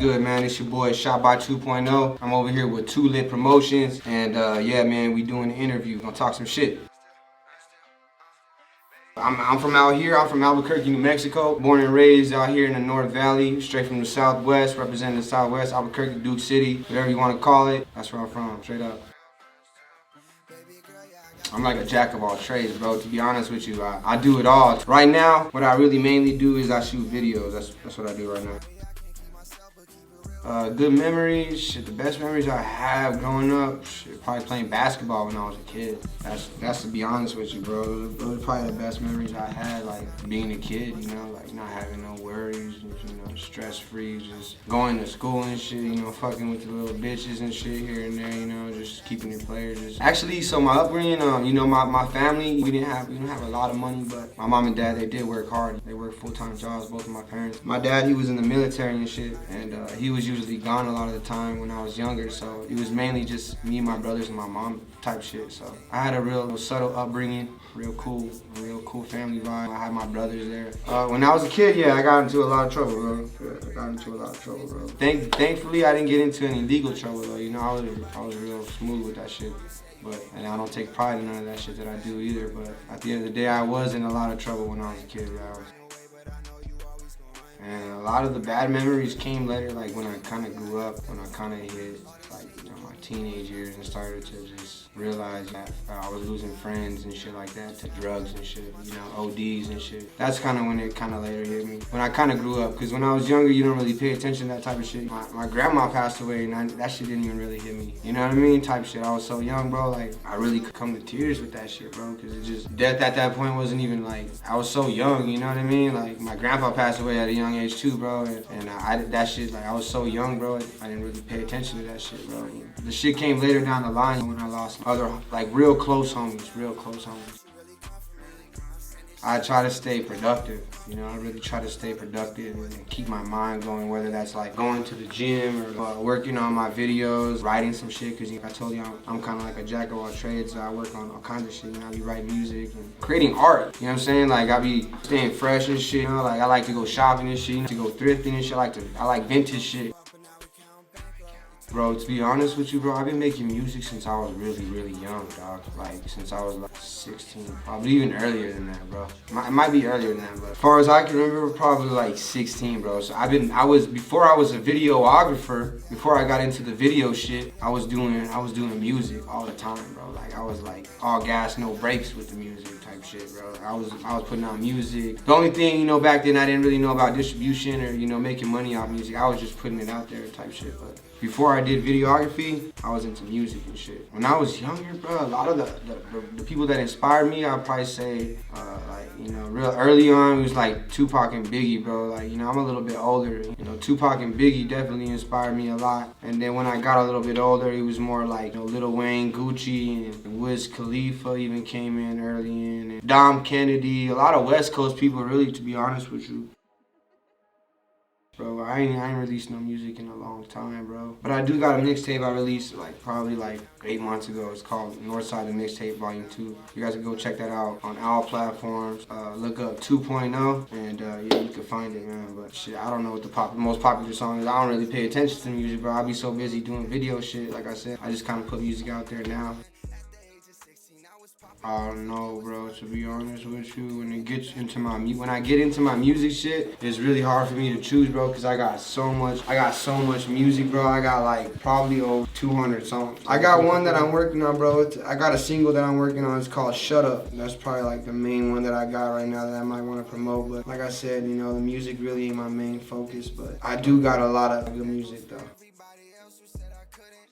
good, man? It's your boy Shot by 2.0. I'm over here with Toolit Promotions, and yeah, man, we doing an interview. Gonna talk some shit. I'm from out here. I'm from Albuquerque, New Mexico. Born and raised out here in the North Valley, straight from the Southwest, representing the Southwest, Albuquerque, Duke City, whatever you want to call it. That's where I'm from, straight up. I'm like a jack of all trades, bro. To be honest with you, I do it all. Right now, what I really mainly do is I shoot videos. That's what I do right now. Good memories, shit, the best memories I have growing up, shit, probably playing basketball when I was a kid. That's to be honest with you, bro. Those are probably the best memories I had, like being a kid, you know, like not having no worries, you know, stress-free, just going to school and shit, you know, fucking with the little bitches and shit here and there, you know, just keeping it players. Actually, so my upbringing, you know, my family, we didn't have a lot of money, but my mom and dad, they did work hard. They worked full-time jobs, both of my parents. My dad, he was in the military and shit, and he was usually gone a lot of the time when I was younger, so it was mainly just me, my brothers, and my mom type shit. So I had a real subtle upbringing, real cool family vibe. I had my brothers there. When I was a kid, yeah, I got into a lot of trouble, bro. Yeah, I got into a lot of trouble, bro. Thankfully, I didn't get into any legal trouble, though. You know, I was real smooth with that shit. And I don't take pride in none of that shit that I do either. But at the end of the day, I was in a lot of trouble when I was a kid, bro. And a lot of the bad memories came later, like when I kind of grew up, when I kind of hit, like, you know, my teenage years and started to just realize that I was losing friends and shit like that to drugs and shit, you know, ODs and shit. That's kind of when it kind of later hit me. When I kind of grew up, because when I was younger, you don't really pay attention to that type of shit. My grandma passed away, and that shit didn't even really hit me. You know what I mean? Type shit. I was so young, bro, like, I really could come to tears with that shit, bro, because it just, death at that point wasn't even like, I was so young, you know what I mean? Like, my grandpa passed away at a young age too, bro, and that shit, like, I was so young, bro, I didn't really pay attention to that shit, bro. The shit came later down the line when I lost other, like, real close homies. I try to stay productive, you know, I really try to stay productive and keep my mind going, whether that's like going to the gym or working on my videos, writing some shit, because I told you I'm kind of like a jack of all trades, so I work on all kinds of shit, you know, I be writing music and creating art, you know what I'm saying, like I be staying fresh and shit, you know, like I like to go shopping and shit, you know, to go thrifting and shit, I like vintage shit. Bro, to be honest with you, bro, I've been making music since I was really young, dog. Like, since I was like 16, probably even earlier than that, bro. It might be earlier than that, but as far as I can remember, probably like 16, bro. So before I was a videographer, before I got into the video shit, I was doing music all the time, bro. Like, I was like all gas, no brakes with the music type shit, bro. I was putting out music. The only thing, you know, back then I didn't really know about distribution or, you know, making money off music. I was just putting it out there type shit, but before I did videography, I was into music and shit. When I was younger, bro, a lot of the people that inspired me, I'd probably say, like, you know, real early on, it was like Tupac and Biggie, bro. Like, you know, I'm a little bit older. You know, Tupac and Biggie definitely inspired me a lot. And then when I got a little bit older, it was more like, you know, Lil Wayne, Gucci, and Wiz Khalifa even came in early in. And Dom Kennedy, a lot of West Coast people, really, to be honest with you. Bro, I ain't released no music in a long time, bro. But I do got a mixtape I released probably 8 months ago. It's called Northside the Mixtape Volume 2. You guys can go check that out on all platforms. Look up 2.0 and yeah, you can find it, man. But shit, I don't know what the most popular song is. I don't really pay attention to music, bro. I be so busy doing video shit. Like I said, I just kind of put music out there now. I don't know, bro, to be honest with you. When I get into my music shit, it's really hard for me to choose, bro, because I got so much music, bro. I got like probably over 200 songs. I got one that I'm working on, bro. I got a single that I'm working on. It's called Shut Up. That's probably like the main one that I got right now that I might want to promote. But like I said, you know, the music really ain't my main focus, but I do got a lot of good music, though.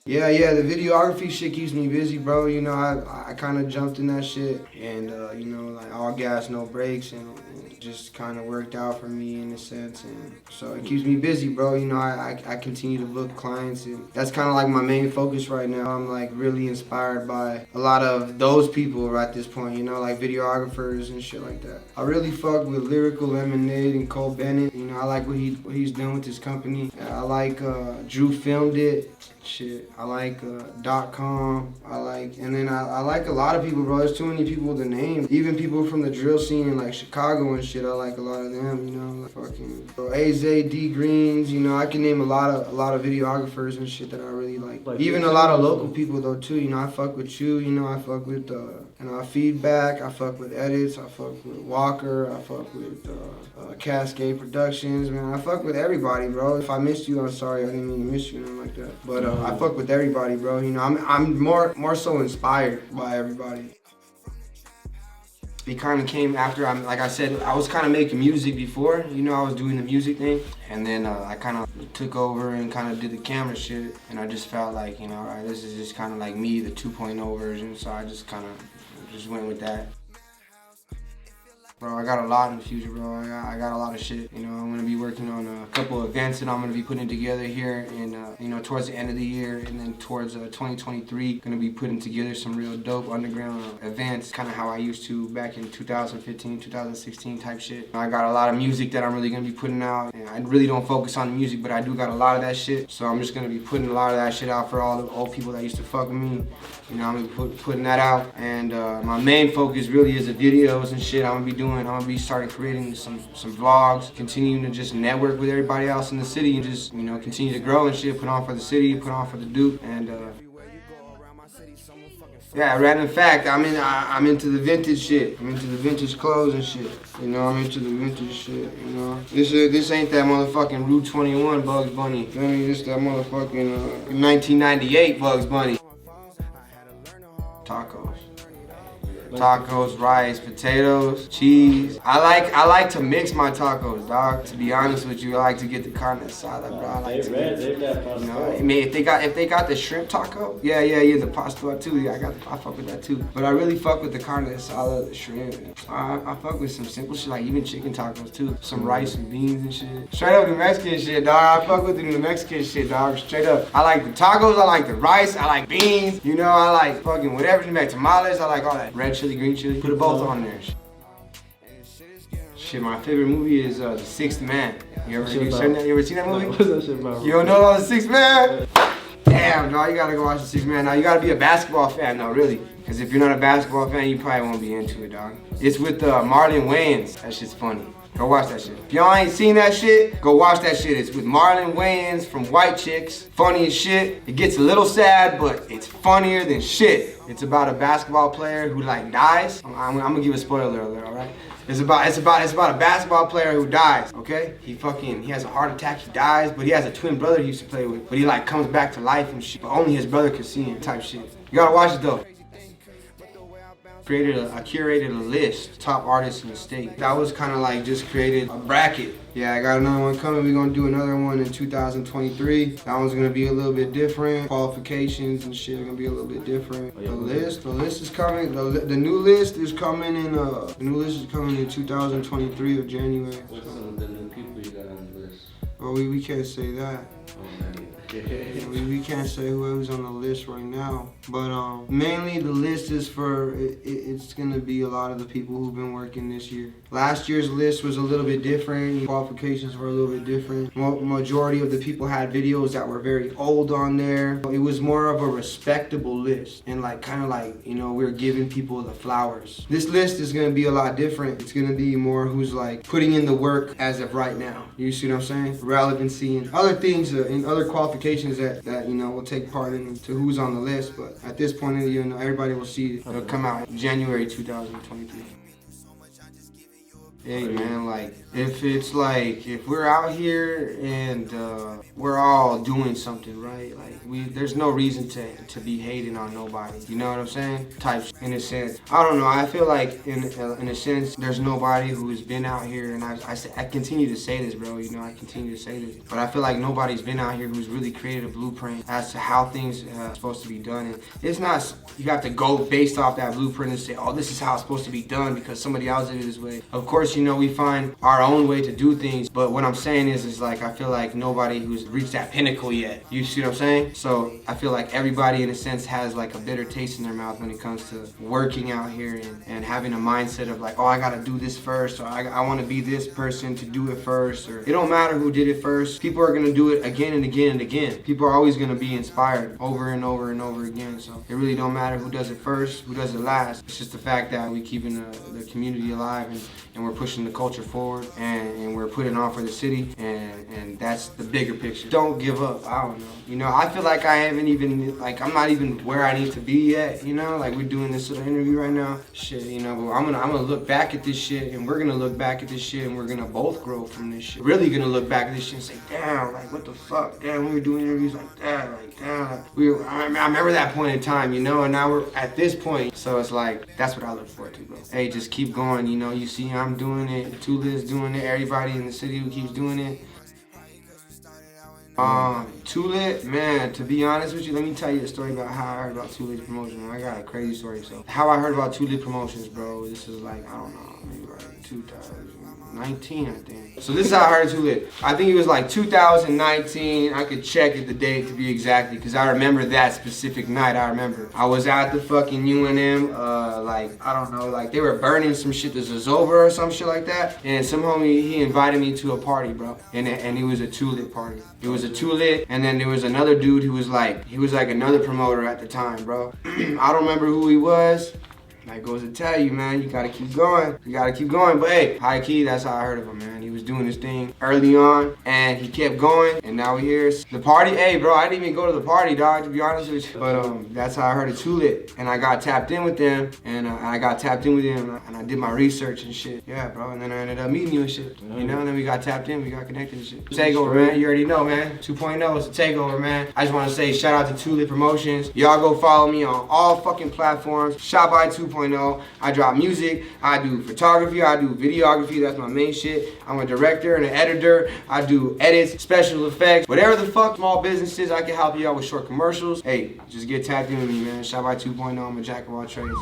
Yeah, the videography shit keeps me busy, bro. You know, I kind of jumped in that shit, and you know, like all gas, no brakes, and it just kind of worked out for me in a sense, and so it keeps me busy, bro. You know, I continue to book clients, and that's kind of like my main focus right now. I'm like really inspired by a lot of those people at this point, you know, like videographers and shit like that. I really fuck with Lyrical Lemonade and Cole Bennett. You know, I like what he's doing with his company. I like Drew Filmed It. Shit, I like .com. And then I like a lot of people, bro. There's too many people to name. Even people from the drill scene in like Chicago and shit. I like a lot of them, you know. Like fucking AZ, D Greens. You know, I can name a lot of videographers and shit that I really like. Even a lot of local people though too. You know, I fuck with you. You know, I fuck with Feedback. I fuck with Edits. I fuck with Walker. I fuck with Cascade Productions. Man, I fuck with everybody, bro. If I missed you, I'm sorry. I didn't mean to miss you, nothing like that. But I fuck with everybody, bro. You know, I'm more so inspired by everybody. It kind of came after, like I said, I was kind of making music before. You know, I was doing the music thing. And then I kind of took over and kind of did the camera shit. And I just felt like, you know, all right, this is just kind of like me, the 2.0 version. So I just kind of just went with that. Bro, I got a lot in the future, bro. I got a lot of shit. You know, I'm gonna be working on a couple of events that I'm gonna be putting together here, and you know, towards the end of the year, and then towards 2023, gonna be putting together some real dope underground events, kind of how I used to back in 2015, 2016 type shit. I got a lot of music that I'm really gonna be putting out, and I really don't focus on the music, but I do got a lot of that shit. So I'm just gonna be putting a lot of that shit out for all the old people that used to fuck with me. You know, I'm gonna be putting that out, and my main focus really is the videos and shit. I'm gonna be starting creating some vlogs, continuing to just network with everybody else in the city, and just, you know, continue to grow and shit, put on for the city, put on for the Duke, and yeah, random fact, I'm into the vintage shit. I'm into the vintage clothes and shit. You know, I'm into the vintage shit, you know. This ain't that motherfucking Route 21 Bugs Bunny. I mean, this that motherfucking 1998 Bugs Bunny. Tacos, rice, potatoes, cheese. I like to mix my tacos, dog. To be honest with you, I like to get the carne asada, bro. I like to get, you know, I mean, if they got the shrimp taco, yeah, the pasta too. Yeah, I fuck with that too. But I really fuck with the carne asada, the shrimp. I fuck with some simple shit, like even chicken tacos too. Some rice and beans and shit. Straight up New Mexican shit, dog. I fuck with the New Mexican shit, dog. Straight up. I like the tacos, I like the rice, I like beans. You know, I like fucking whatever. You make tamales, I like all that. Red chili, green chili, put it both on there. Shit, my favorite movie is The Sixth Man. You ever seen that movie? What's that shit about? You don't know about The Sixth Man? Damn, dog, you gotta go watch The Sixth Man. Now, you gotta be a basketball fan, though, really. Because if you're not a basketball fan, you probably won't be into it, dog. It's with Marlon Wayans. That shit's funny. Go watch that shit. If y'all ain't seen that shit, go watch that shit. It's with Marlon Wayans from White Chicks. Funny as shit. It gets a little sad, but it's funnier than shit. It's about a basketball player who like dies. I'm gonna give a spoiler alert, alright? It's about a basketball player who dies, okay? He has a heart attack, he dies, but he has a twin brother he used to play with. But he like comes back to life and shit. But only his brother can see him type shit. You gotta watch it though. I curated a list, top artists in the state. That was kind of like just created a bracket. Yeah, I got another one coming. We're gonna do another one in 2023. That one's gonna be a little bit different. Qualifications and shit are gonna be a little bit different. The list is coming. The new list is coming in. The new list is coming in 2023 of January. What's some of the new people you got on the list? Well, we can't say that. We can't say whoever's on the list right now, but mainly the list is for it's gonna be a lot of the people who've been working this year. Last year's list was a little bit different. Qualifications were a little bit different. Majority of the people had videos that were very old on there. It was more of a respectable list, and like kind of like, you know, we're giving people the flowers. This list is gonna be a lot different. It's gonna be more who's like putting in the work as of right now. You see what I'm saying? Relevancy and other things and other qualifications that you know will take part into who's on the list. But at this point, you know, everybody will see it. It'll come out in January 2023. Hey man, like if we're out here and we're all doing something, right? Like there's no reason to be hating on nobody. You know what I'm saying? In a sense, I don't know. I feel like in a sense, there's nobody who's been out here, and I continue to say this, bro. You know, I continue to say this, but I feel like nobody's been out here who's really created a blueprint as to how things are supposed to be done. And it's not you have to go based off that blueprint and say, oh, this is how it's supposed to be done because somebody else did it this way. Of course, course, you know, we find our own way to do things, but what I'm saying is like, I feel like nobody who's reached that pinnacle yet. You see what I'm saying? So I feel like everybody in a sense has like a bitter taste in their mouth when it comes to working out here and having a mindset of like, oh, I gotta do this first, or I want to be this person to do it first, or it don't matter who did it first. People are gonna do it again and again and again. People are always gonna be inspired over and over and over again. So it really don't matter who does it first, who does it last. It's just the fact that we keeping the community alive and we're pushing the culture forward and we're putting on for the city, and that's the bigger picture. Don't give up. I don't know. You know, I feel like I haven't even, like, I'm not even where I need to be yet, you know? Like, we're doing this little interview right now. Shit, you know, but I'm gonna look back at this shit, and we're gonna look back at this shit, and we're gonna both grow from this shit. Really gonna look back at this shit and say, damn, like, what the fuck? Damn, we were doing interviews like that, like, damn. I remember that point in time, you know, and now we're at this point. So it's like, that's what I look forward to, bro. Hey, just keep going, you know? You see I'm doing it, Toolit's doing it, everybody in the city who keeps doing it. Toolit, man, to be honest with you, let me tell you a story about how I heard about Toolit's promotion. I got a crazy story. So how I heard about Toolit Promotions, bro, this is like, I don't know, maybe like 2019, I think. So this is how I heard of Toolit. I think it was like 2019. I could check it, the date to be exactly, because I remember that specific night. I remember I was at the fucking UNM, like, I don't know, like they were burning some shit, this is over or some shit like that. And some homie, he invited me to a party, bro. And it was a Toolit party. It was a Toolit, and then there was another dude who was like, another promoter at the time, bro. I don't remember who he was. That goes to tell you, man, you gotta keep going. You gotta keep going. But hey, high key, that's how I heard of him, man. He was doing his thing early on, and he kept going, and now we're here. The party, hey, bro, I didn't even go to the party, dog, to be honest with you. But that's how I heard of Toolit, and I got tapped in with them, and I did my research and shit. Yeah, bro, and then I ended up meeting you and shit. You know, and then we got tapped in, we got connected and shit. Takeover, man, you already know, man. 2.0 is a takeover, man. I just want to say shout out to Toolit Promotions. Y'all go follow me on all fucking platforms. Shop by 2.0. I drop music, I do photography, I do videography, that's my main shit. I'm a director and an editor. I do edits, special effects, whatever the fuck small businesses, I can help you out with short commercials. Hey, just get tapped in with me, man. Shop by 2.0, I'm a jack of all trades.